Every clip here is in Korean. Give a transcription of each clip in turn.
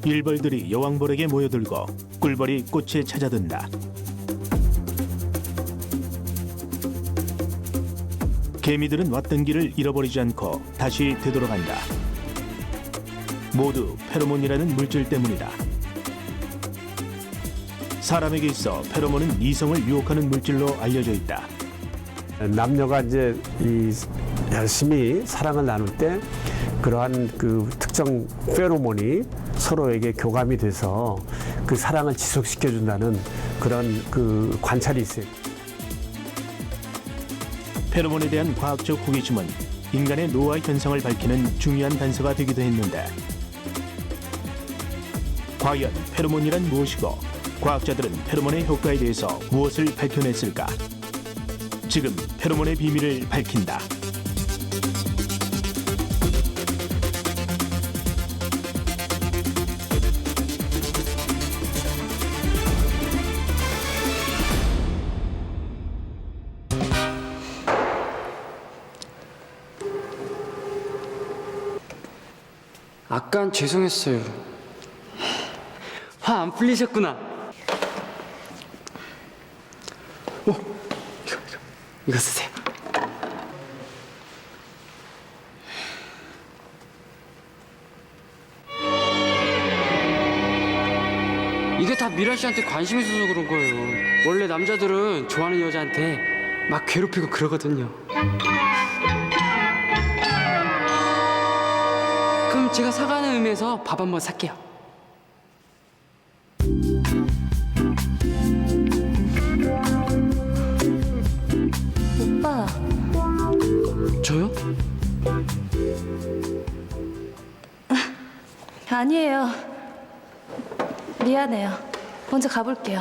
일벌들이 여왕벌에게 모여들고 꿀벌이 꽃에 찾아든다. 개미들은 왔던 길을 잃어버리지 않고 다시 되돌아간다. 모두 페로몬이라는 물질 때문이다. 사람에게 있어 페로몬은 이성을 유혹하는 물질로 알려져 있다. 남녀가 이제 열심히 사랑을 나눌 때 그러한 그 특정 페로몬이 서로에게 교감이 돼서 그 사랑을 지속시켜 준다는 그런 그 관찰이 있어요. 페로몬에 대한 과학적 호기심은 인간의 노화 현상을 밝히는 중요한 단서가 되기도 했는데, 과연 페로몬이란 무엇이고 과학자들은 페로몬의 효과에 대해서 무엇을 밝혀냈을까? 지금 페로몬의 비밀을 밝힌다. 아깐 죄송했어요. 화 안 풀리셨구나. 이거 쓰세요. 이게 다 미라 씨한테 관심 있어서 그런 거예요. 원래 남자들은 좋아하는 여자한테 막 괴롭히고 그러거든요. 그럼 제가 사과하는 의미에서 밥 한번 살게요. 오빠, 저요? 아니에요. 미안해요. 먼저 가볼게요.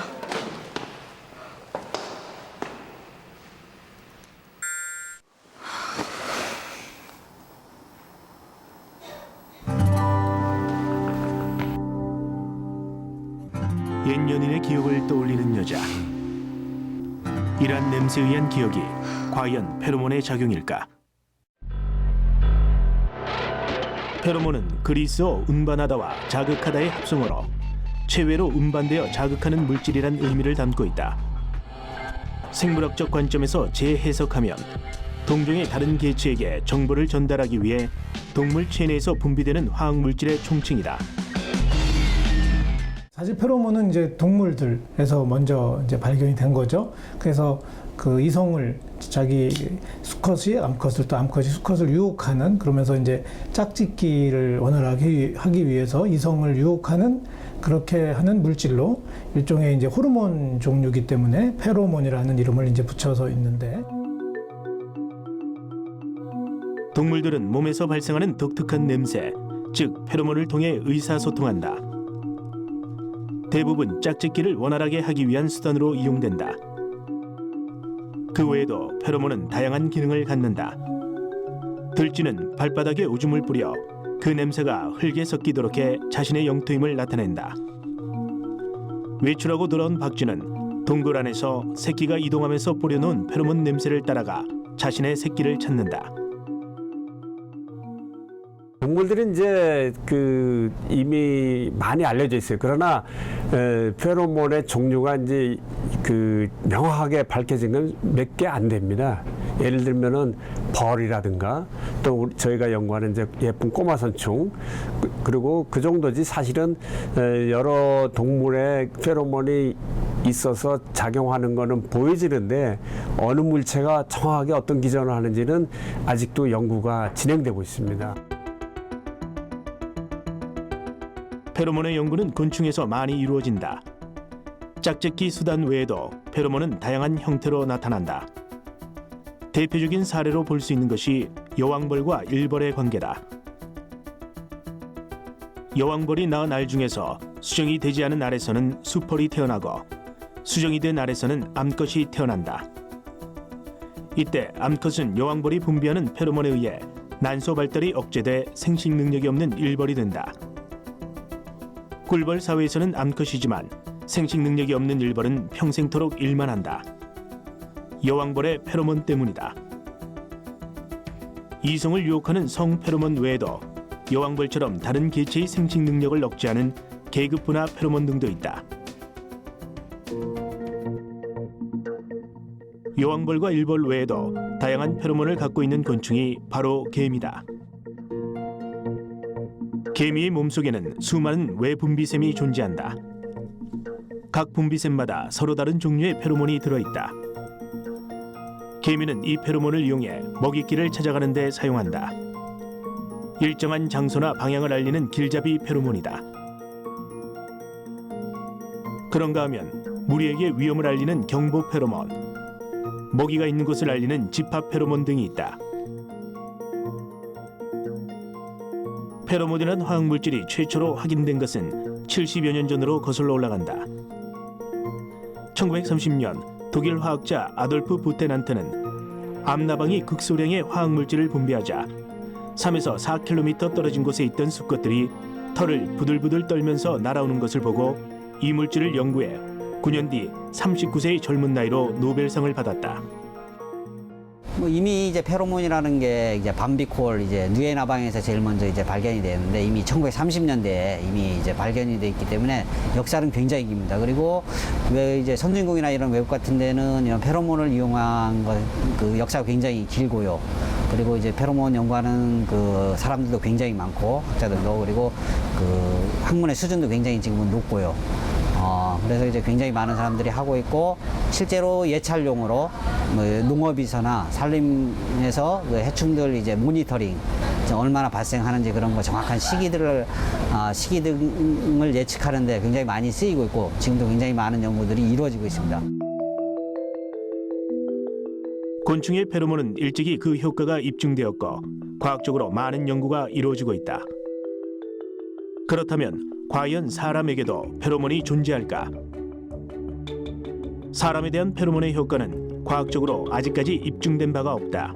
옛 연인의 기억을 떠올리는 여자. 이러한 냄새에 의한 기억이 과연 페로몬의 작용일까? 페로몬은 그리스어 운바나다와 자극하다의 합성어로 체외로 운반되어 자극하는 물질이란 의미를 담고 있다. 생물학적 관점에서 재해석하면 동종의 다른 개체에게 정보를 전달하기 위해 동물 체내에서 분비되는 화학 물질의 총칭이다. 사실 페로몬은 이제 동물들에서 먼저 이제 발견이 된 거죠. 그래서 그 이성을 자기 수컷이 암컷을 또 암컷이 수컷을 유혹하는, 그러면서 이제 짝짓기를 원활하게 하기 위해서 이성을 유혹하는, 그렇게 하는 물질로 일종의 이제 호르몬 종류이기 때문에 페로몬이라는 이름을 이제 붙여서 있는데, 동물들은 몸에서 발생하는 독특한 냄새, 즉 페로몬을 통해 의사소통한다. 대부분 짝짓기를 원활하게 하기 위한 수단으로 이용된다. 그 외에도 페로몬은 다양한 기능을 갖는다. 들쥐는 발바닥에 오줌을 뿌려 그 냄새가 흙에 섞이도록 해 자신의 영토임을 나타낸다. 외출하고 돌아온 박쥐는 동굴 안에서 새끼가 이동하면서 뿌려놓은 페로몬 냄새를 따라가 자신의 새끼를 찾는다. 동물들은 이제 그 이미 많이 알려져 있어요. 그러나 페로몬의 종류가 이제 그 명확하게 밝혀진 건 몇 개 안 됩니다. 예를 들면은 벌이라든가 또 저희가 연구하는 이제 예쁜 꼬마선충, 그리고 그 정도지. 사실은 여러 동물의 페로몬이 있어서 작용하는 거는 보여지는데 어느 물체가 정확하게 어떤 기전을 하는지는 아직도 연구가 진행되고 있습니다. 페로몬의 연구는 곤충에서 많이 이루어진다. 짝짓기 수단 외에도 페로몬은 다양한 형태로 나타난다. 대표적인 사례로 볼 수 있는 것이 여왕벌과 일벌의 관계다. 여왕벌이 낳은 알 중에서 수정이 되지 않은 알에서는 수펄이 태어나고, 수정이 된 알에서는 암컷이 태어난다. 이때 암컷은 여왕벌이 분비하는 페로몬에 의해 난소 발달이 억제돼 생식 능력이 없는 일벌이 된다. 꿀벌 사회에서는 암컷이지만 생식 능력이 없는 일벌은 평생토록 일만 한다. 여왕벌의 페로몬 때문이다. 이성을 유혹하는 성 페로몬 외에도 여왕벌처럼 다른 개체의 생식 능력을 억제하는 계급분화 페로몬 등도 있다. 여왕벌과 일벌 외에도 다양한 페로몬을 갖고 있는 곤충이 바로 개미다. 개미의 몸속에는 수많은 외분비샘이 존재한다. 각 분비샘마다 서로 다른 종류의 페로몬이 들어있다. 개미는 이 페로몬을 이용해 먹이끼를 찾아가는 데 사용한다. 일정한 장소나 방향을 알리는 길잡이 페로몬이다. 그런가 하면 무리에게 위험을 알리는 경보 페로몬, 먹이가 있는 곳을 알리는 집합 페로몬 등이 있다. 페로몬이라는 화학물질이 최초로 확인된 것은 70여 년 전으로 거슬러 올라간다. 1930년 독일 화학자 아돌프 부테난트는 암나방이 극소량의 화학물질을 분비하자 3에서 4km 떨어진 곳에 있던 수컷들이 털을 부들부들 떨면서 날아오는 것을 보고 이 물질을 연구해 9년 뒤 39세의 젊은 나이로 노벨상을 받았다. 뭐 이미 이제 페로몬이라는 게 이제 밤비콜 이제 누에나방에서 제일 먼저 이제 발견이 되는데 이미 1930년대에 이미 이제 발견이 돼 있기 때문에 역사는 굉장히 깁니다. 그리고 왜 이제 선진국이나 이런 외국 같은 데는 이런 페로몬을 이용한 그 역사가 굉장히 길고요. 그리고 이제 페로몬 연구하는 그 사람들도 굉장히 많고 학자들도 그리고 그 학문의 수준도 굉장히 지금은 높고요. 그래서 이제 굉장히 많은 사람들이 하고 있고 실제로 예찰용으로 뭐 농업에서나 산림에서 그 해충들 이제 모니터링 얼마나 발생하는지 그런 거 정확한 시기 등을 예측하는데 굉장히 많이 쓰이고 있고 지금도 굉장히 많은 연구들이 이루어지고 있습니다. 곤충의 페로몬은 일찍이 그 효과가 입증되었고 과학적으로 많은 연구가 이루어지고 있다. 그렇다면 과연 사람에게도 페로몬이 존재할까? 사람에 대한 페로몬의 효과는 과학적으로 아직까지 입증된 바가 없다.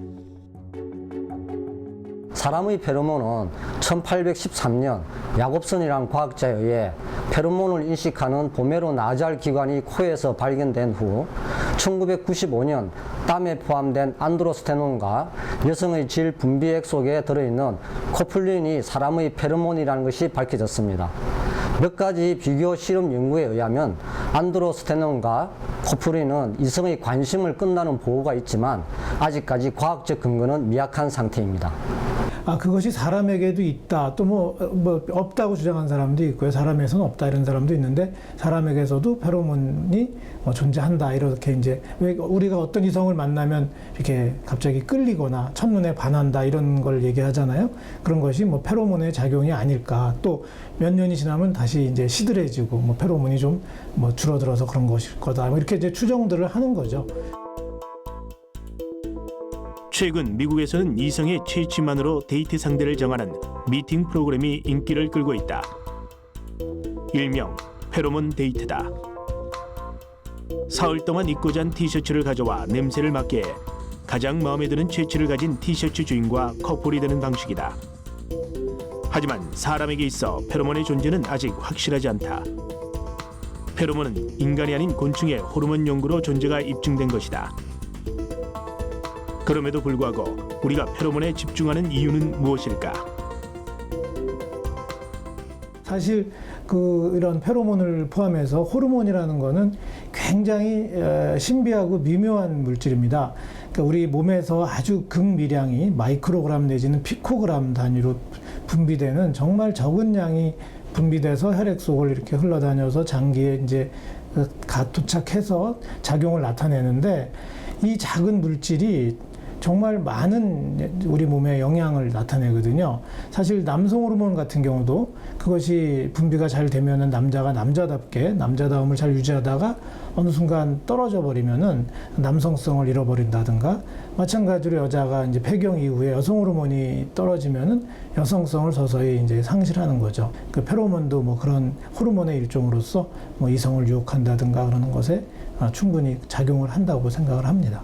사람의 페로몬은 1813년 야곱슨이라는 과학자에 의해 페로몬을 인식하는 보메로 나잘 기관이 코에서 발견된 후 1995년 땀에 포함된 안드로스테논과 여성의 질 분비액 속에 들어있는 코풀린이 사람의 페로몬이라는 것이 밝혀졌습니다. 몇 가지 비교 실험 연구에 의하면 안드로스테논과 코풀린은 이성의 관심을 끝나는 보호가 있지만 아직까지 과학적 근거는 미약한 상태입니다. 그것이 사람에게도 있다. 또 뭐 없다고 주장하는 사람도 있고요. 사람에서는 없다 이런 사람도 있는데 사람에게서도 페로몬이 존재한다. 이렇게 이제 왜 우리가 어떤 이성을 만나면 이렇게 갑자기 끌리거나 첫눈에 반한다 이런 걸 얘기하잖아요. 그런 것이 뭐 페로몬의 작용이 아닐까. 또 몇 년이 지나면 다시 이제 시들해지고 뭐 페로몬이 좀 뭐 줄어들어서 그런 것일 거다. 뭐 이렇게 이제 추정들을 하는 거죠. 최근 미국에서는 이성의 취치만으로 데이트 상대를 정하는 미팅 프로그램이 인기를 끌고 있다. 일명 페로몬 데이트다. 사흘 동안 입고자 한 티셔츠를 가져와 냄새를 맡게 해 가장 마음에 드는 취치를 가진 티셔츠 주인과 커플이 되는 방식이다. 하지만 사람에게 있어 페로몬의 존재는 아직 확실하지 않다. 페로몬은 인간이 아닌 곤충의 호르몬 연구로 존재가 입증된 것이다. 그럼에도 불구하고 우리가 페로몬에 집중하는 이유는 무엇일까? 사실 이런 페로몬을 포함해서 호르몬이라는 거는 굉장히 신비하고 미묘한 물질입니다. 그러니까 우리 몸에서 아주 극미량이 마이크로그램 내지는 피코그램 단위로 분비되는 정말 적은 양이 분비돼서 혈액 속을 이렇게 흘러다녀서 장기에 이제 도착해서 작용을 나타내는데 이 작은 물질이 정말 많은 우리 몸에 영향을 나타내거든요. 사실 남성 호르몬 같은 경우도 그것이 분비가 잘 되면은 남자가 남자답게 남자다움을 잘 유지하다가 어느 순간 떨어져 버리면은 남성성을 잃어버린다든가 마찬가지로 여자가 이제 폐경 이후에 여성 호르몬이 떨어지면은 여성성을 서서히 이제 상실하는 거죠. 그 페로몬도 뭐 그런 호르몬의 일종으로서 뭐 이성을 유혹한다든가 그러는 것에 충분히 작용을 한다고 생각을 합니다.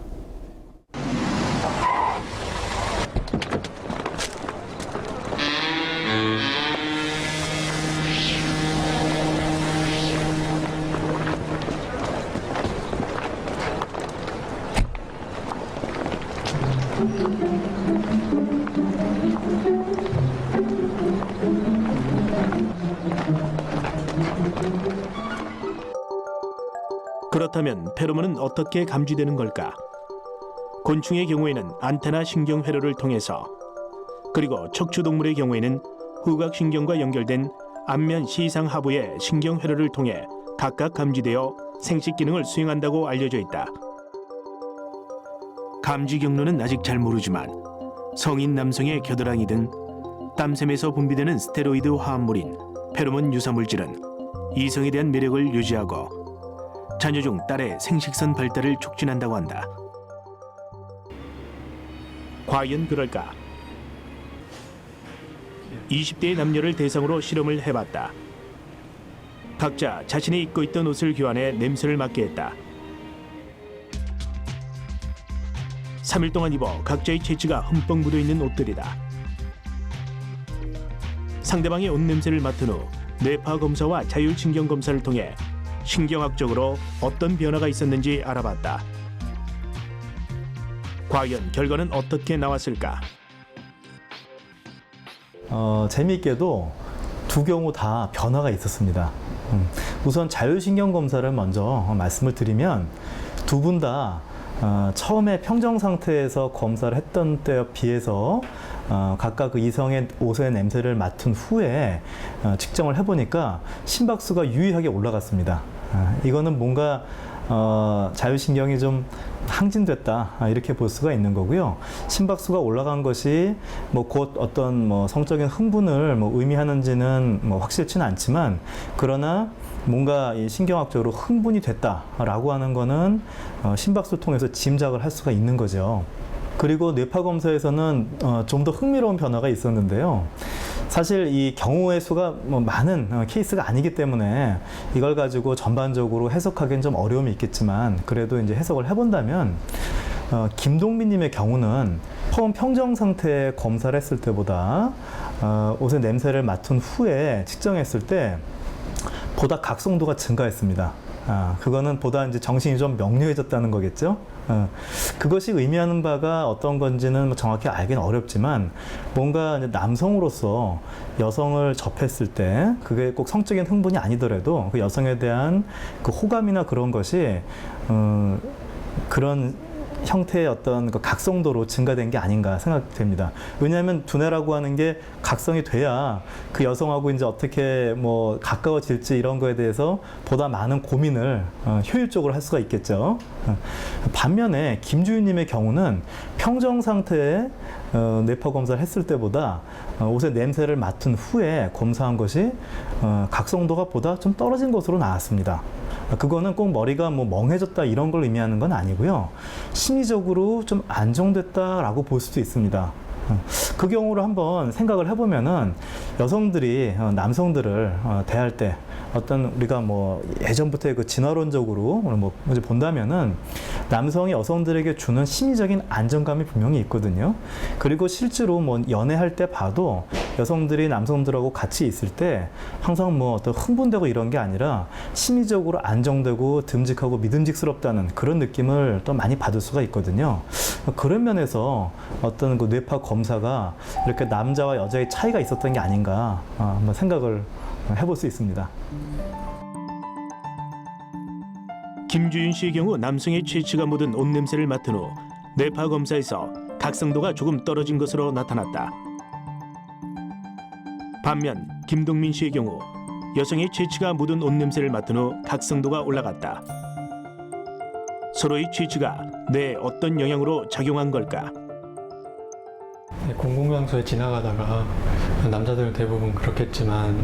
그렇다면 페로몬은 어떻게 감지되는 걸까? 곤충의 경우에는 안테나 신경 회로를 통해서, 그리고 척추동물의 경우에는 후각신경과 연결된 안면 시상 하부의 신경 회로를 통해 각각 감지되어 생식 기능을 수행한다고 알려져 있다. 감지 경로는 아직 잘 모르지만 성인 남성의 겨드랑이 등 땀샘에서 분비되는 스테로이드 화합물인 페로몬 유사물질은 이성에 대한 매력을 유지하고 자녀 중 딸의 생식선 발달을 촉진한다고 한다. 과연 그럴까? 20대의 남녀를 대상으로 실험을 해봤다. 각자 자신이 입고 있던 옷을 교환해 냄새를 맡게 했다. 3일 동안 입어 각자의 체취가 흠뻑 묻어있는 옷들이다. 상대방의 옷 냄새를 맡은 후 뇌파 검사와 자율신경 검사를 통해 신경학적으로 어떤 변화가 있었는지 알아봤다. 과연 결과는 어떻게 나왔을까? 재미있게도 두 경우 다 변화가 있었습니다. 우선 자율신경 검사를 먼저 말씀을 드리면 두 분 다 처음에 평정 상태에서 검사를 했던 때에 비해서 각각 그 이성의 옷의 냄새를 맡은 후에 측정을 해보니까 심박수가 유의하게 올라갔습니다. 이거는 뭔가 자율신경이 좀 항진됐다 이렇게 볼 수가 있는 거고요. 심박수가 올라간 것이 뭐 곧 어떤 뭐 성적인 흥분을 뭐 의미하는지는 뭐 확실치는 않지만, 그러나 뭔가 이 신경학적으로 흥분이 됐다라고 하는 거는 심박수를 통해서 짐작을 할 수가 있는 거죠. 그리고 뇌파 검사에서는 좀 더 흥미로운 변화가 있었는데요. 사실 이 경우의 수가 뭐 많은 케이스가 아니기 때문에 이걸 가지고 전반적으로 해석하기는 좀 어려움이 있겠지만, 그래도 이제 해석을 해본다면 김동민님의 경우는 처음 평정 상태에 검사를 했을 때보다 옷의 냄새를 맡은 후에 측정했을 때 보다 각성도가 증가했습니다. 그거는 보다 이제 정신이 좀 명료해졌다는 거겠죠. 그것이 의미하는 바가 어떤 건지는 정확히 알기는 어렵지만, 뭔가 이제 남성으로서 여성을 접했을 때 그게 꼭 성적인 흥분이 아니더라도 그 여성에 대한 그 호감이나 그런 것이 그런 형태의 어떤 그 각성도로 증가된 게 아닌가 생각됩니다. 왜냐하면 두뇌라고 하는 게 각성이 돼야 그 여성하고 이제 어떻게 뭐 가까워질지 이런 거에 대해서 보다 많은 고민을 효율적으로 할 수가 있겠죠. 반면에 김주윤님의 경우는 평정 상태에 뇌파 검사를 했을 때보다 옷의 냄새를 맡은 후에 검사한 것이 각성도가 보다 좀 떨어진 것으로 나왔습니다. 그거는 꼭 머리가 뭐 멍해졌다 이런 걸 의미하는 건 아니고요. 심리적으로 좀 안정됐다라고 볼 수도 있습니다. 그 경우를 한번 생각을 해보면은 여성들이 남성들을 대할 때 어떤 우리가 뭐 예전부터의 그 진화론적으로 뭐 이제 본다면은 남성이 여성들에게 주는 심리적인 안정감이 분명히 있거든요. 그리고 실제로 뭐 연애할 때 봐도 여성들이 남성들하고 같이 있을 때 항상 뭐 어떤 흥분되고 이런 게 아니라 심리적으로 안정되고 듬직하고 믿음직스럽다는 그런 느낌을 또 많이 받을 수가 있거든요. 그런 면에서 어떤 그 뇌파 검사가 이렇게 남자와 여자의 차이가 있었던 게 아닌가 한번 생각을 해볼 수 있습니다. 김주윤 씨의 경우 남성의 체취가 묻은 옷 냄새를 맡은 후 뇌파 검사에서 각성도가 조금 떨어진 것으로 나타났다. 반면 김동민 씨의 경우 여성의 체취가 묻은 옷 냄새를 맡은 후 각성도가 올라갔다. 서로의 체취가 뇌에 어떤 영향으로 작용한 걸까? 공공장소에 지나가다가 남자들은 대부분 그렇겠지만,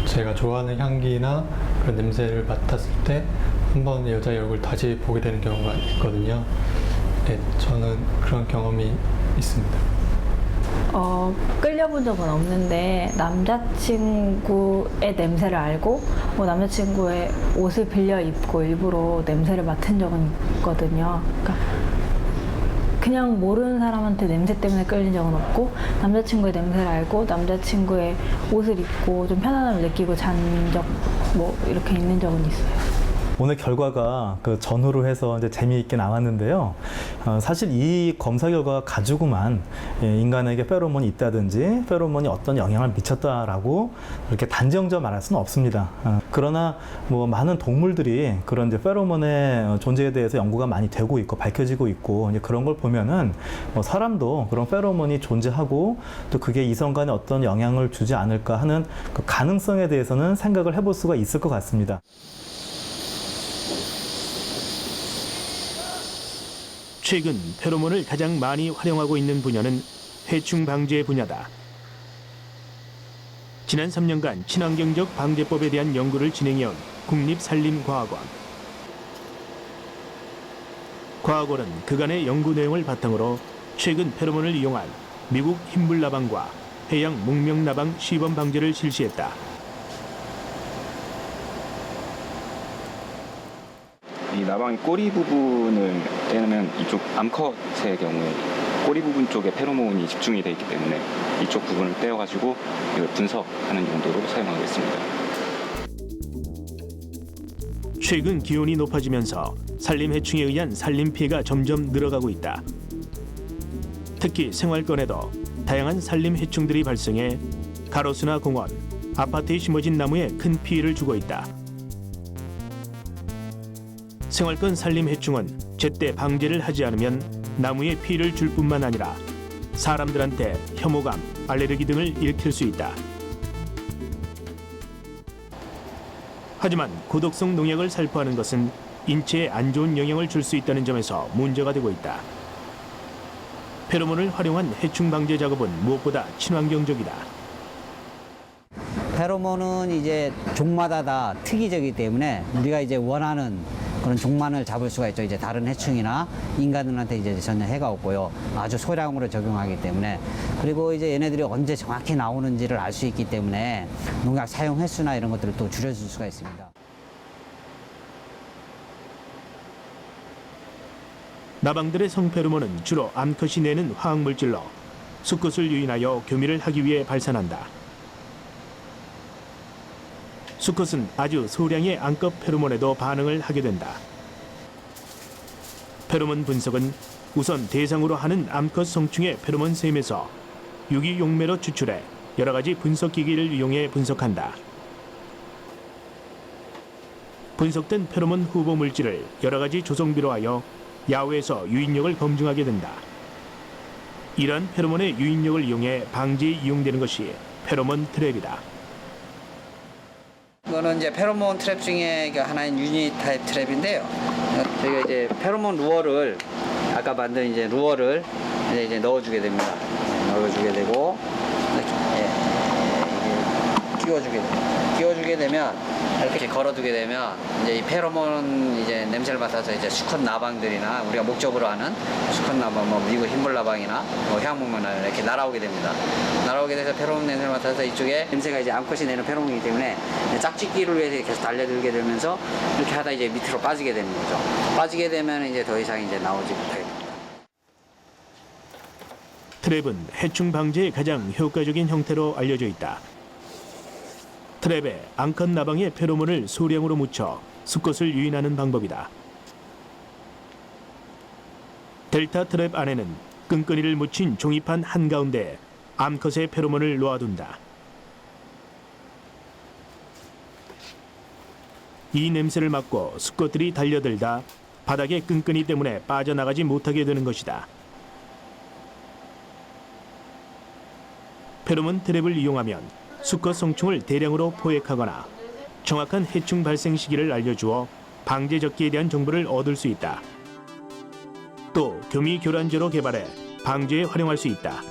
제가 좋아하는 향기나 그런 냄새를 맡았을 때 한 번 여자의 얼굴을 다시 보게 되는 경우가 있거든요. 네, 저는 그런 경험이 있습니다. 끌려본 적은 없는데 남자친구의 냄새를 알고 남자친구의 옷을 빌려 입고 일부러 냄새를 맡은 적은 있거든요. 그러니까 그냥 모르는 사람한테 냄새 때문에 끌린 적은 없고, 남자친구의 냄새를 알고 남자친구의 옷을 입고 좀 편안함을 느끼고 잔 적 뭐 이렇게 있는 적은 있어요. 오늘 결과가 그 전후로 해서 이제 재미있게 나왔는데요. 사실 이 검사 결과 가지고만 인간에게 페로몬이 있다든지 페로몬이 어떤 영향을 미쳤다라고 이렇게 단정져 말할 수는 없습니다. 그러나 뭐 많은 동물들이 그런 이제 페로몬의 존재에 대해서 연구가 많이 되고 있고 밝혀지고 있고 이제 그런 걸 보면은 뭐 사람도 그런 페로몬이 존재하고 또 그게 이성 간에 어떤 영향을 주지 않을까 하는 그 가능성에 대해서는 생각을 해볼 수가 있을 것 같습니다. 최근 페로몬을 가장 많이 활용하고 있는 분야는 해충 방제 분야다. 지난 3년간 친환경적 방제법에 대한 연구를 진행해온 국립산림과학원. 과학원은 그간의 연구 내용을 바탕으로 최근 페로몬을 이용한 미국 흰물나방과 해양 목명나방 시범 방제를 실시했다. 이 나방의 꼬리 부분을 떼면 이쪽 암컷의 경우에 꼬리 부분 쪽에 페로몬이 집중이 되어 있기 때문에 이쪽 부분을 떼어가지고 이걸 분석하는 용도로 사용하겠습니다. 최근 기온이 높아지면서 산림해충에 의한 산림 피해가 점점 늘어가고 있다. 특히 생활권에도 다양한 산림해충들이 발생해 가로수나 공원, 아파트에 심어진 나무에 큰 피해를 주고 있다. 생활권 산림해충은 제때 방제를 하지 않으면 나무에 피해를 줄 뿐만 아니라 사람들한테 혐오감, 알레르기 등을 일으킬 수 있다. 하지만 고독성 농약을 살포하는 것은 인체에 안 좋은 영향을 줄 수 있다는 점에서 문제가 되고 있다. 페로몬을 활용한 해충 방제 작업은 무엇보다 친환경적이다. 페로몬은 이제 종마다 다 특이적이기 때문에 우리가 이제 원하는 그런 종만을 잡을 수가 있죠. 이제 다른 해충이나 인간들한테 이제 전혀 해가 없고요. 아주 소량으로 적용하기 때문에. 그리고 이제 얘네들이 언제 정확히 나오는지를 알 수 있기 때문에 농약 사용 횟수나 이런 것들을 또 줄여줄 수가 있습니다. 나방들의 성페로몬은 주로 암컷이 내는 화학물질로 수컷을 유인하여 교미를 하기 위해 발산한다. 수컷은 아주 소량의 암컷 페로몬에도 반응을 하게 된다. 페로몬 분석은 우선 대상으로 하는 암컷 성충의 페로몬 샘에서 유기용매로 추출해 여러 가지 분석기기를 이용해 분석한다. 분석된 페로몬 후보 물질을 여러 가지 조성비로 하여 야외에서 유인력을 검증하게 된다. 이러한 페로몬의 유인력을 이용해 방지에 이용되는 것이 페로몬 트랩이다. 이거는 이제 페로몬 트랩 중에 하나인 유니 타입 트랩인데요. 저희가 이제 페로몬 루어를 아까 만든 이제 루어를 이제 넣어주게 됩니다. 넣어주게 되고 끼워주게 되면 이렇게 걸어두게 되면 이제 이 페로몬 이제 냄새를 맡아서 이제 수컷 나방들이나 우리가 목적으로 하는 수컷 나방, 뭐 미국 흰물나방이나 뭐 해양목명나방 이렇게 날아오게 됩니다. 날아오게 돼서 페로몬 냄새를 맡아서 이쪽에 냄새가 이제 암컷이 내는 페로몬이기 때문에 짝짓기를 위해서 계속 달려들게 되면서 이렇게 하다 이제 밑으로 빠지게 되는 거죠. 빠지게 되면 이제 더 이상 이제 나오지 못하게 됩니다. 트랩은 해충 방제에 가장 효과적인 형태로 알려져 있다. 트랩에 암컷 나방의 페로몬을 소량으로 묻혀 수컷을 유인하는 방법이다. 델타 트랩 안에는 끈끈이를 묻힌 종이판 한가운데에 암컷의 페로몬을 놓아둔다. 이 냄새를 맡고 수컷들이 달려들다 바닥의 끈끈이 때문에 빠져나가지 못하게 되는 것이다. 페로몬 트랩을 이용하면 수컷 성충을 대량으로 포획하거나 정확한 해충 발생 시기를 알려주어 방제 적기에 대한 정보를 얻을 수 있다. 또 교미 교란제로 개발해 방제에 활용할 수 있다.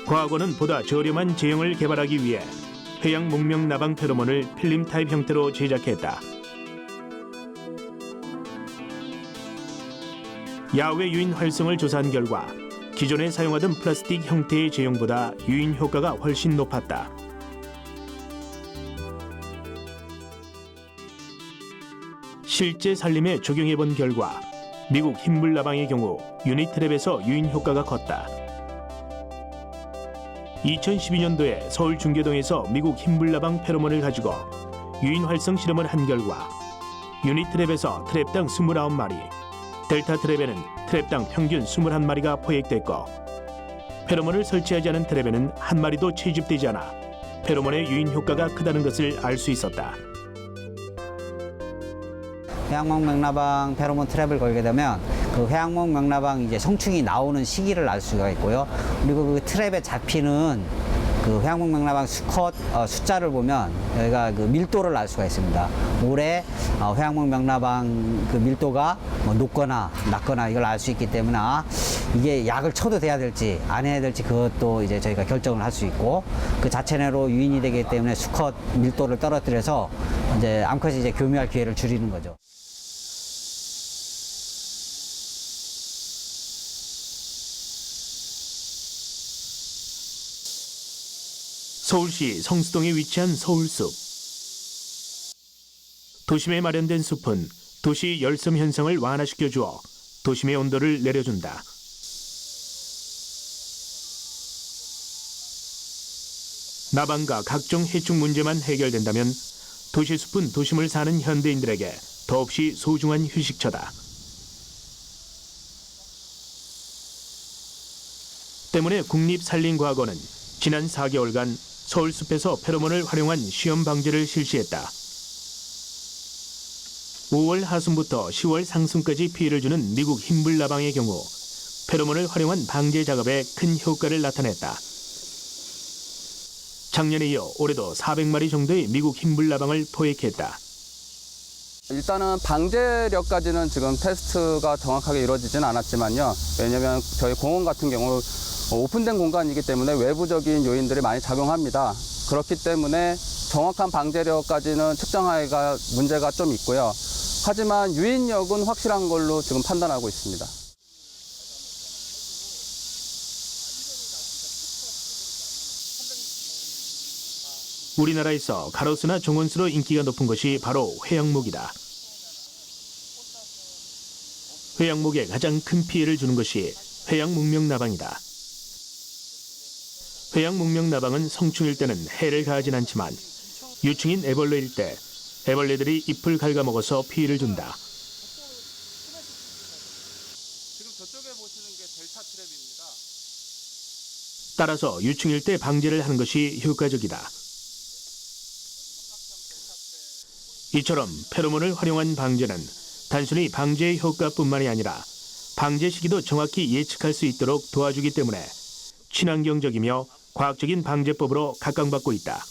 과학원은 보다 저렴한 제형을 개발하기 위해 해양 목명 나방 페로몬을 필름 타입 형태로 제작했다. 야외 유인 활성을 조사한 결과 기존에 사용하던 플라스틱 형태의 제형보다 유인 효과가 훨씬 높았다. 실제 산림에 적용해본 결과 미국 흰물나방의 경우 유니트랩에서 유인 효과가 컸다. 2012년도에 서울 중계동에서 미국 흰불나방 페로몬을 가지고 유인 활성 실험을 한 결과 유니트랩에서 트랩당 29마리, 델타 트랩에는 트랩당 평균 21마리가 포획됐고 페로몬을 설치하지 않은 트랩에는 한 마리도 채집되지 않아 페로몬의 유인 효과가 크다는 것을 알 수 있었다. 회양목 명나방 페로몬 트랩을 걸게 되면 그 회양목 명나방 이제 성충이 나오는 시기를 알 수가 있고요. 그리고 그 트랩에 잡히는 그 회양목 명나방 수컷 숫자를 보면 여기가 그 밀도를 알 수가 있습니다. 올해 회양목 명나방 그 밀도가 뭐 높거나 낮거나 이걸 알 수 있기 때문에 이게 약을 쳐도 돼야 될지 안 해야 될지 그것도 이제 저희가 결정을 할 수 있고 그 자체 내로 유인이 되기 때문에 수컷 밀도를 떨어뜨려서 이제 암컷이 이제 교미할 기회를 줄이는 거죠. 서울시 성수동에 위치한 서울숲. 도심에 마련된 숲은 도시 열섬 현상을 완화시켜 주어 도심의 온도를 내려준다. 나방과 각종 해충 문제만 해결된다면 도시숲은 도심을 사는 현대인들에게 더없이 소중한 휴식처다. 때문에 국립산림과학원은 지난 4개월간 서울숲에서 페로몬을 활용한 시험 방제를 실시했다. 5월 하순부터 10월 상순까지 피해를 주는 미국 흰불나방의 경우 페로몬을 활용한 방제 작업에 큰 효과를 나타냈다. 작년에 이어 올해도 400마리 정도의 미국 흰불나방을 포획했다. 일단은 방제력까지는 지금 테스트가 정확하게 이루어지진 않았지만요. 왜냐하면 저희 공원 같은 경우 오픈된 공간이기 때문에 외부적인 요인들이 많이 작용합니다. 그렇기 때문에 정확한 방제력까지는 측정하기가 문제가 좀 있고요. 하지만 유인력은 확실한 걸로 지금 판단하고 있습니다. 우리나라에서 가로수나 종원수로 인기가 높은 것이 바로 회양목이다. 회양목에 가장 큰 피해를 주는 것이 회양목명나방이다. 회양목명나방은 성충일 때는 해를 가하진 않지만 유충인 애벌레일 때 애벌레들이 잎을 갉아먹어서 피해를 준다. 지금 저쪽에 보시는 게 델타 트랩입니다. 따라서 유충일 때 방제를 하는 것이 효과적이다. 이처럼 페로몬을 활용한 방제는 단순히 방제의 효과뿐만이 아니라 방제 시기도 정확히 예측할 수 있도록 도와주기 때문에 친환경적이며 과학적인 방제법으로 각광받고 있다.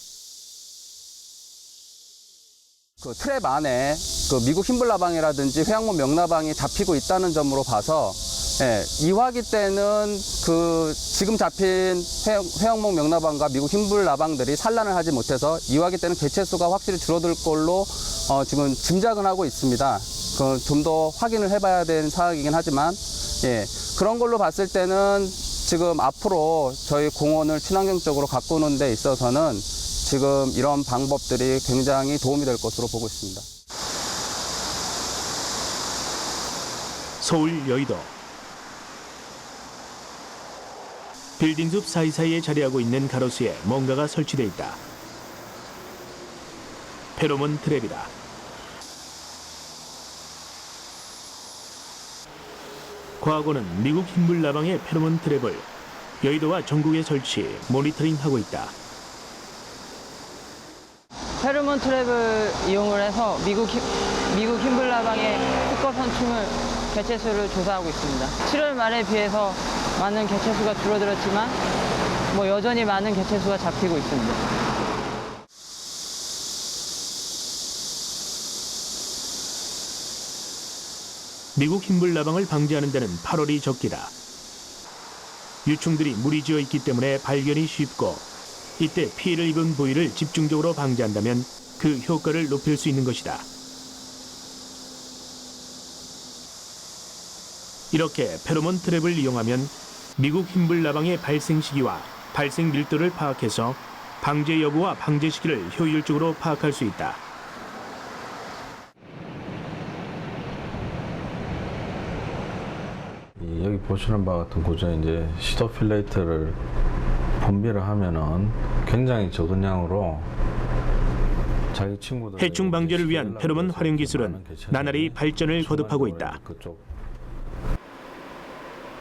그 트랩 안에 그 미국 흰불나방이라든지 회양목 명나방이 잡히고 있다는 점으로 봐서 이화기 때는 그 지금 잡힌 회양목 명나방과 미국 흰불나방들이 산란을 하지 못해서 이화기 때는 개체수가 확실히 줄어들 걸로 지금 짐작은 하고 있습니다. 그 좀 더 확인을 해봐야 되는 사항이긴 하지만 그런 걸로 봤을 때는 지금 앞으로 저희 공원을 친환경적으로 가꾸는 데 있어서는 지금 이런 방법들이 굉장히 도움이 될 것으로 보고 있습니다. 서울 여의도. 빌딩숲 사이사이에 자리하고 있는 가로수에 뭔가가 설치돼 있다. 페로몬 트랩이다. 과학원은 미국 흰불나방의 페로몬 트랩을 여의도와 전국에 설치, 모니터링하고 있다. 페로몬 트랩을 이용을 해서 미국 흰불나방의 수컷 선충을 개체수를 조사하고 있습니다. 7월 말에 비해서 많은 개체수가 줄어들었지만 여전히 많은 개체수가 잡히고 있습니다. 미국 흰불나방을 방지하는 데는 8월이 적기다. 유충들이 무리지어 있기 때문에 발견이 쉽고 이때 피해를 입은 부위를 집중적으로 방지한다면 그 효과를 높일 수 있는 것이다. 이렇게 페로몬 트랩을 이용하면 미국 흰불나방의 발생 시기와 발생 밀도를 파악해서 방제 여부와 방제 시기를 효율적으로 파악할 수 있다. 여기 보시는 바와 같은 구조는 이제 시도필레이터를 분비를 하면은 굉장히 적은 양으로 자기 친구들 해충 방제를 위한 페로몬 활용 기술은 나날이 발전을 거듭하고 있다.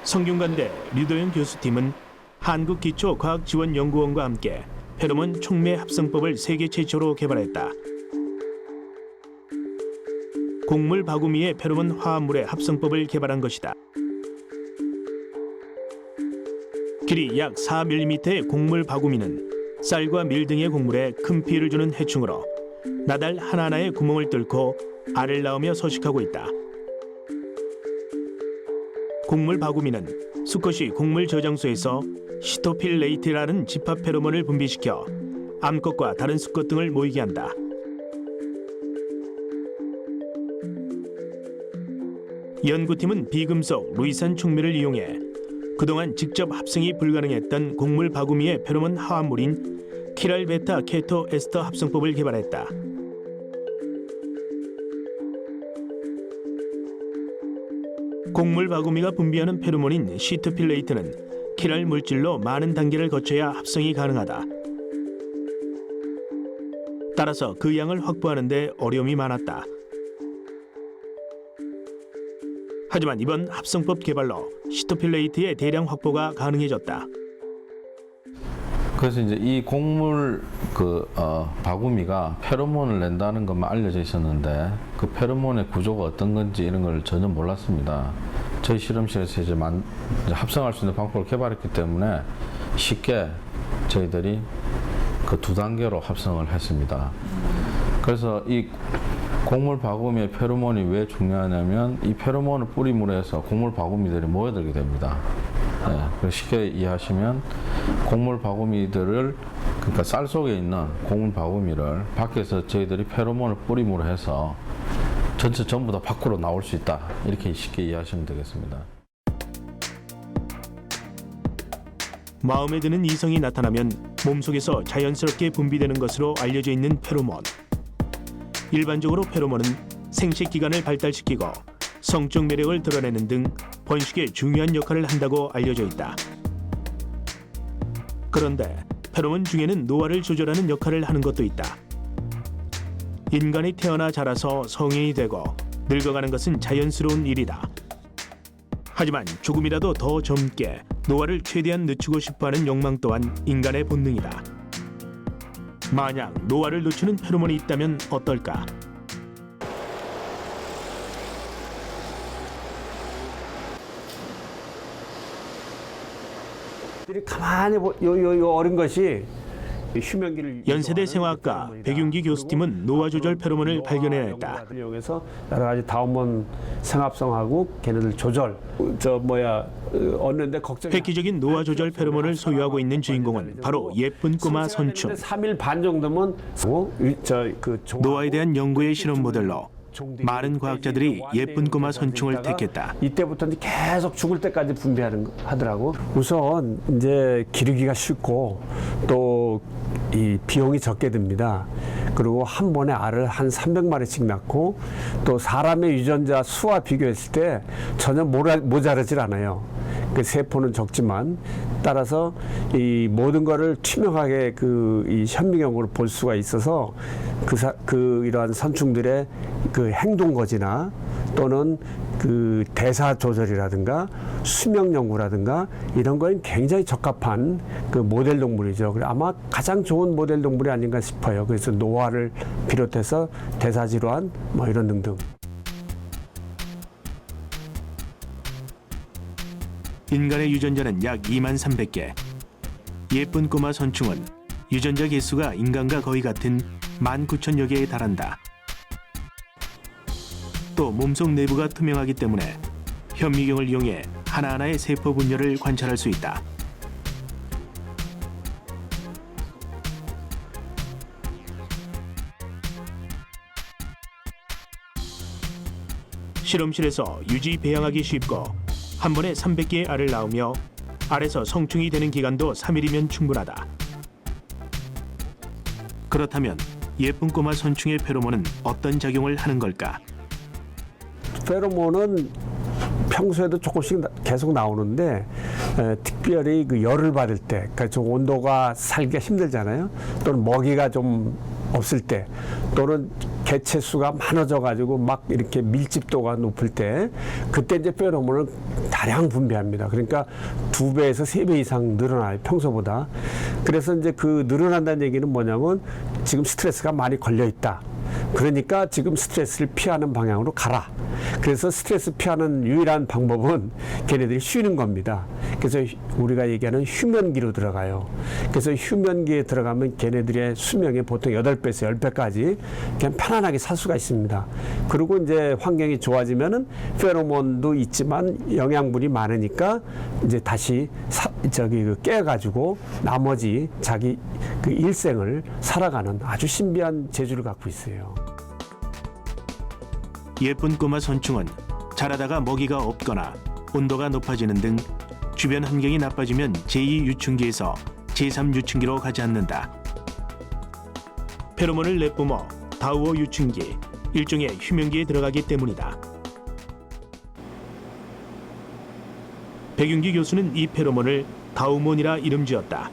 성균관대 류도영 교수팀은 한국기초과학지원연구원과 함께 페로몬 촉매 합성법을 세계 최초로 개발했다. 곡물 바구미의 페로몬 화합물의 합성법을 개발한 것이다. 길이 약 4mm의 곡물 바구미는 쌀과 밀 등의 곡물에 큰 피해를 주는 해충으로 나달 하나하나의 구멍을 뚫고 알을 낳으며 서식하고 있다. 곡물 바구미는 수컷이 곡물 저장소에서 시토필레이트라는 집합 페로몬을 분비시켜 암컷과 다른 수컷 등을 모이게 한다. 연구팀은 비금속 루이산 촉매를 이용해 그동안 직접 합성이 불가능했던 곡물 바구미의 페로몬 화합물인 키랄 베타 케토 에스터 합성법을 개발했다. 곡물 바구미가 분비하는 페로몬인 시토필레이트는 키랄 물질로 많은 단계를 거쳐야 합성이 가능하다. 따라서 그 양을 확보하는 데 어려움이 많았다. 하지만 이번 합성법 개발로 시토필레이트의 대량 확보가 가능해졌다. 그래서 이제 이 곡물 바구미가 페로몬을 낸다는 것만 알려져 있었는데 그 페로몬의 구조가 어떤 건지 이런 걸 전혀 몰랐습니다. 저희 실험실에서 이제 합성할 수 있는 방법을 개발했기 때문에 쉽게 저희들이 그 2단계로 합성을 했습니다. 그래서 이 곡물 바구미의 페로몬이 왜 중요하냐면 이 페로몬을 뿌림으로 해서 곡물 바구미들이 모여들게 됩니다. 네, 그래서 쉽게 이해하시면 곡물 바구미들을 그러니까 쌀 속에 있는 곡물 바구미를 밖에서 저희들이 페로몬을 뿌림으로 해서 전부 다 밖으로 나올 수 있다. 이렇게 쉽게 이해하시면 되겠습니다. 마음에 드는 이성이 나타나면 몸속에서 자연스럽게 분비되는 것으로 알려져 있는 페로몬. 일반적으로 페로몬은 생식 기관을 발달시키고 성적 매력을 드러내는 등 번식에 중요한 역할을 한다고 알려져 있다. 그런데 페로몬 중에는 노화를 조절하는 역할을 하는 것도 있다. 인간이 태어나 자라서 성인이 되고 늙어가는 것은 자연스러운 일이다. 하지만 조금이라도 더 젊게 노화를 최대한 늦추고 싶어하는 욕망 또한 인간의 본능이다. 만약 노화를 늦추는 페로몬이 있다면 어떨까? 가만히 요 어린 것이 휴면기를 연세대 생화학과 백윤기 교수팀은 노화 조절 페로몬을 발견해냈다. 이용해서 여러 가지 다호몬 생합성하고 걔네들 조절 얻는데 걱정이. 획기적인 노화 조절 페로몬을 소유하고 있는 주인공은 바로 예쁜 꼬마 선충. 3일 반 정도면 노화에 대한 연구의 실험 모델로 많은 과학자들이 예쁜 꼬마 선충을 택했다. 이때부터 계속 죽을 때까지 하더라고. 우선 이제 기르기가 쉽고 또 이 비용이 적게 듭니다. 그리고 한 번에 알을 한 300마리씩 낳고 또 사람의 유전자 수와 비교했을 때 전혀 모자르질 않아요. 그 세포는 적지만 따라서 이 모든 거를 투명하게 이 현미경으로 볼 수가 있어서 이러한 선충들의 그 행동 거지나 또는 그 대사 조절이라든가 수명 연구라든가 이런 거엔 굉장히 적합한 그 모델 동물이죠. 아마 가장 좋은 모델 동물이 아닌가 싶어요. 그래서 노화를 비롯해서 대사 질환 이런 등등. 인간의 유전자는 약 23,300개. 예쁜 꼬마 선충은 유전자 개수가 인간과 거의 같은 19,000여 개에 달한다. 또 몸속 내부가 투명하기 때문에 현미경을 이용해 하나하나의 세포 분열을 관찰할 수 있다. 실험실에서 유지 배양하기 쉽고 한 번에 300개의 알을 낳으며 알에서 성충이 되는 기간도 3일이면 충분하다. 그렇다면 예쁜 꼬마 선충의 페로몬은 어떤 작용을 하는 걸까? 페로몬은 평소에도 조금씩 계속 나오는데 특별히 그 열을 받을 때, 그러니까 좀 온도가 살기가 힘들잖아요. 또는 먹이가 좀 없을 때, 또는 개체 수가 많아져 가지고 막 이렇게 밀집도가 높을 때, 그때 이제 페로몬을 다량 분비합니다. 그러니까 2배에서 3배 이상 늘어나요, 평소보다. 그래서 이제 그 늘어난다는 얘기는 뭐냐면 지금 스트레스가 많이 걸려 있다. 그러니까 지금 스트레스를 피하는 방향으로 가라. 그래서 스트레스 피하는 유일한 방법은 걔네들이 쉬는 겁니다. 그래서 우리가 얘기하는 휴면기로 들어가요. 그래서 휴면기에 들어가면 걔네들의 수명이 보통 8배에서 10배까지 그냥 편안하게 살 수가 있습니다. 그리고 이제 환경이 좋아지면은 페로몬도 있지만 영양분이 많으니까 이제 다시 깨가지고 나머지 자기 그 일생을 살아가는 아주 신비한 재주를 갖고 있어요. 예쁜 꼬마 선충은 자라다가 먹이가 없거나 온도가 높아지는 등 주변 환경이 나빠지면 제2유충기에서 제3유충기로 가지 않는다. 페로몬을 내뿜어 다우어 유충기, 일종의 휴면기에 들어가기 때문이다. 백윤기 교수는 이 페로몬을 다우몬이라 이름 지었다.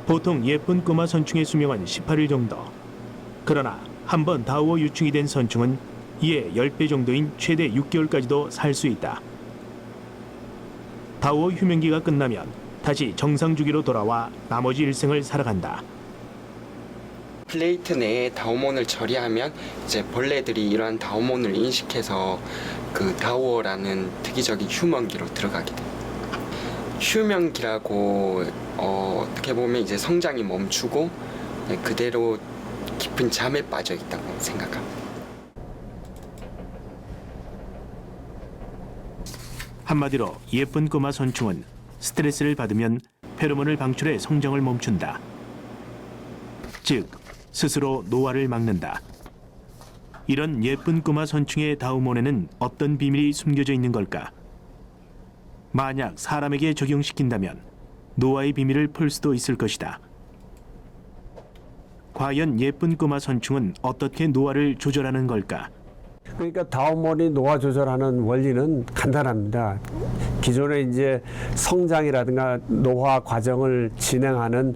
보통 예쁜 꼬마 선충의 수명은 18일 정도. 그러나 한번 다우어 유충이 된 선충은 이에 10배 정도인 최대 6개월까지도 살 수 있다. 다우어 휴면기가 끝나면 다시 정상 주기로 돌아와 나머지 일생을 살아간다. 플레이트 내에 다우몬을 처리하면 이제 벌레들이 이러한 다우몬을 인식해서 그 다우어라는 특이적인 휴먼기로 들어가게 됩니다. 휴면기라고 어떻게 보면 이제 성장이 멈추고 그대로 깊은 잠에 빠져 있다고 생각합니다. 한마디로 예쁜 꼬마 선충은 스트레스를 받으면 페로몬을 방출해 성장을 멈춘다. 즉, 스스로 노화를 막는다. 이런 예쁜 꼬마 선충의 다우몬에는 어떤 비밀이 숨겨져 있는 걸까? 만약 사람에게 적용시킨다면 노화의 비밀을 풀 수도 있을 것이다. 과연 예쁜 꼬마 선충은 어떻게 노화를 조절하는 걸까? 그러니까 다우몬이 노화 조절하는 원리는 간단합니다. 기존에 이제 성장이라든가 노화 과정을 진행하는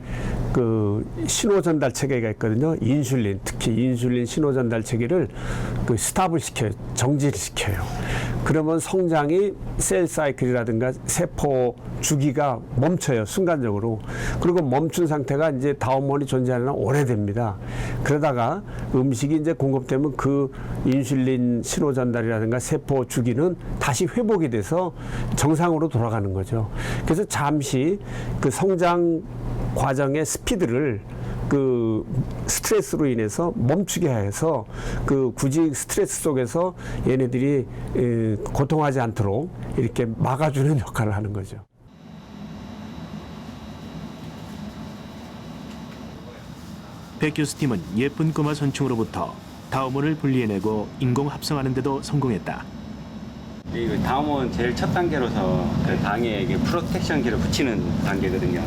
그 신호 전달 체계가 있거든요. 인슐린, 특히 인슐린 신호 전달 체계를 그 스탑을 시켜요. 정지를 시켜요. 그러면 성장이 셀 사이클이라든가 세포 주기가 멈춰요. 순간적으로. 그리고 멈춘 상태가 이제 다우몬이 존재하는 오래됩니다. 그러다가 음식이 이제 공급되면 그 인슐린 신호 전달이라든가 세포 주기는 다시 회복이 돼서 정상으로 돌아가는 거죠. 그래서 잠시 그 성장 과정의 스피드를 그 스트레스로 인해서 멈추게 해서 그 굳이 스트레스 속에서 얘네들이 고통하지 않도록 이렇게 막아주는 역할을 하는 거죠. 백 교수팀은 예쁜 꼬마 선충으로부터 다우몬을 분리해내고 인공 합성하는 데도 성공했다. 이 다우몬 제일 첫 단계로서 그 당에 프로텍션기를 붙이는 단계거든요.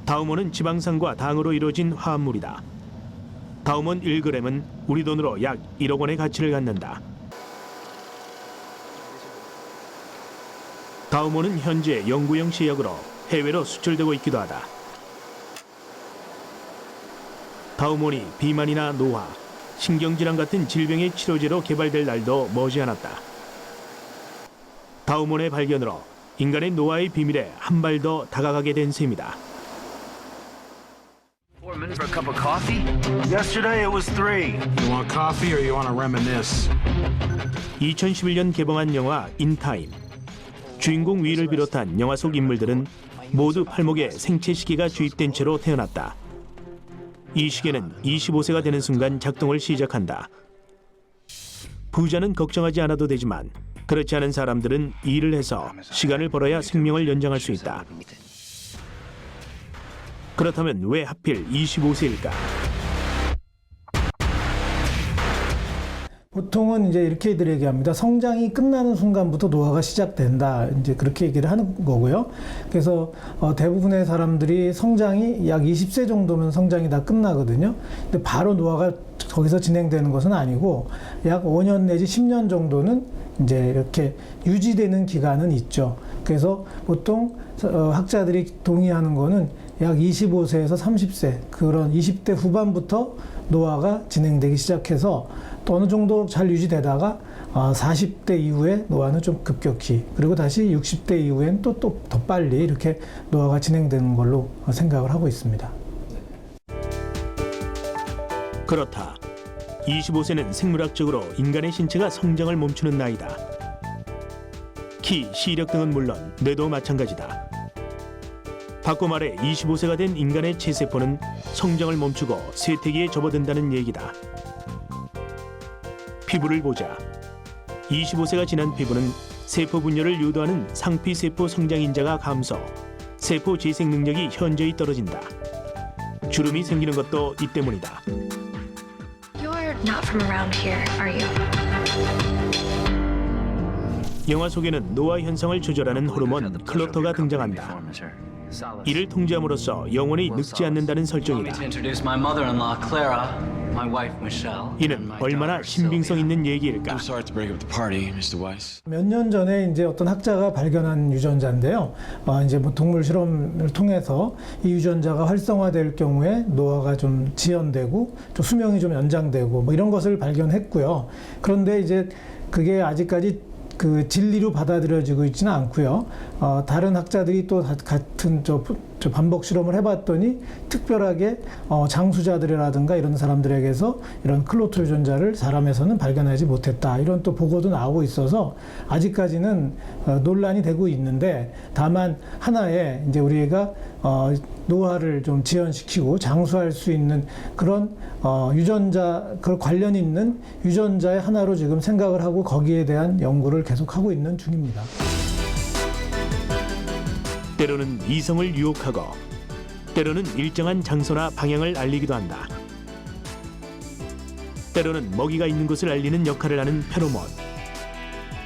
다우몬은 지방산과 당으로 이루어진 화합물이다. 다우몬 1g은 우리 돈으로 약 1억 원의 가치를 갖는다. 다우몬은 현재 연구용 시약으로 해외로 수출되고 있기도 하다. 다우몬이 비만이나 노화, 신경질환 같은 질병의 치료제로 개발될 날도 머지않았다. 다우몬의 발견으로 인간의 노화의 비밀에 한 발 더 다가가게 된 셈이다. For a cup of coffee? Yesterday it was 3. You want coffee or you want to reminisce? 2011년 개봉한 영화 인타임. 주인공 위를 비롯한 영화 속 인물들은 모두 팔목에 생체 시계가 주입된 채로 태어났다. 이 시계는 25세가 되는 순간 작동을 시작한다. 부자는 걱정하지 않아도 되지만 그렇지 않은 사람들은 일을 해서 시간을 벌어야 생명을 연장할 수 있다. 그렇다면 왜 하필 25세일까? 보통은 이제 이렇게들 얘기합니다. 성장이 끝나는 순간부터 노화가 시작된다. 이제 그렇게 얘기를 하는 거고요. 그래서 대부분의 사람들이 성장이 약 20세 정도면 성장이 다 끝나거든요. 근데 바로 노화가 거기서 진행되는 것은 아니고 약 5년 내지 10년 정도는 이제 이렇게 유지되는 기간은 있죠. 그래서 보통 학자들이 동의하는 거는 약 25세에서 30세 그런 20대 후반부터 노화가 진행되기 시작해서 또 어느 정도 잘 유지되다가 40대 이후에 노화는 좀 급격히 그리고 다시 60대 이후엔 또 더 빨리 이렇게 노화가 진행되는 걸로 생각을 하고 있습니다. 그렇다. 25세는 생물학적으로 인간의 신체가 성장을 멈추는 나이다. 키, 시력 등은 물론 뇌도 마찬가지다. 바꿔 말해 25세가 된 인간의 체세포는 성장을 멈추고 쇠퇴기에 접어든다는 얘기다. 피부를 보자. 25세가 지난 피부는 세포 분열을 유도하는 상피세포 성장인자가 감소, 세포 재생 능력이 현저히 떨어진다. 주름이 생기는 것도 이 때문이다. You're not from around here, are you? 영화 속에는 노화 현상을 조절하는 호르몬 클로터가 등장한다. 이를 통제함으로써 영원히 늙지 않는다는 설정이다. 이는 얼마나 신빙성 있는 얘기일까? 몇 년 전에 이제 어떤 학자가 발견한 유전자인데요. 이제 뭐 동물 실험을 통해서 이 유전자가 활성화될 경우에 노화가 좀 지연되고 또 수명이 좀 연장되고 뭐 이런 것을 발견했고요. 그런데 이제 그게 아직까지 그 진리로 받아들여지고 있지는 않고요. 다른 학자들이 또 같은 저 반복 실험을 해봤더니 특별하게 장수자들이라든가 이런 사람들에게서 이런 클로터 유전자를 사람에서는 발견하지 못했다. 이런 또 보고도 나오고 있어서 아직까지는 논란이 되고 있는데 다만 하나의 이제 우리가 노화를 좀 지연시키고 장수할 수 있는 그런 유전자 그 관련 있는 유전자의 하나로 지금 생각을 하고 거기에 대한 연구를 계속하고 있는 중입니다. 때로는 이성을 유혹하고 때로는 일정한 장소나 방향을 알리기도 한다. 때로는 먹이가 있는 곳을 알리는 역할을 하는 페로몬.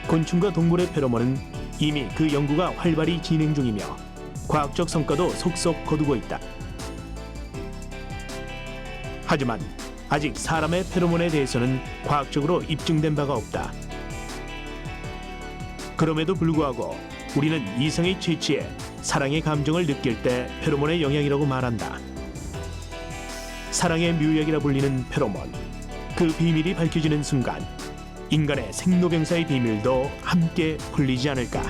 곤충과 동물의 페로몬은 이미 그 연구가 활발히 진행 중이며 과학적 성과도 속속 거두고 있다. 하지만 아직 사람의 페로몬에 대해서는 과학적으로 입증된 바가 없다. 그럼에도 불구하고 우리는 이성의 취치에 사랑의 감정을 느낄 때 페로몬의 영향이라고 말한다. 사랑의 묘약이라 불리는 페로몬. 그 비밀이 밝혀지는 순간 인간의 생로병사의 비밀도 함께 풀리지 않을까.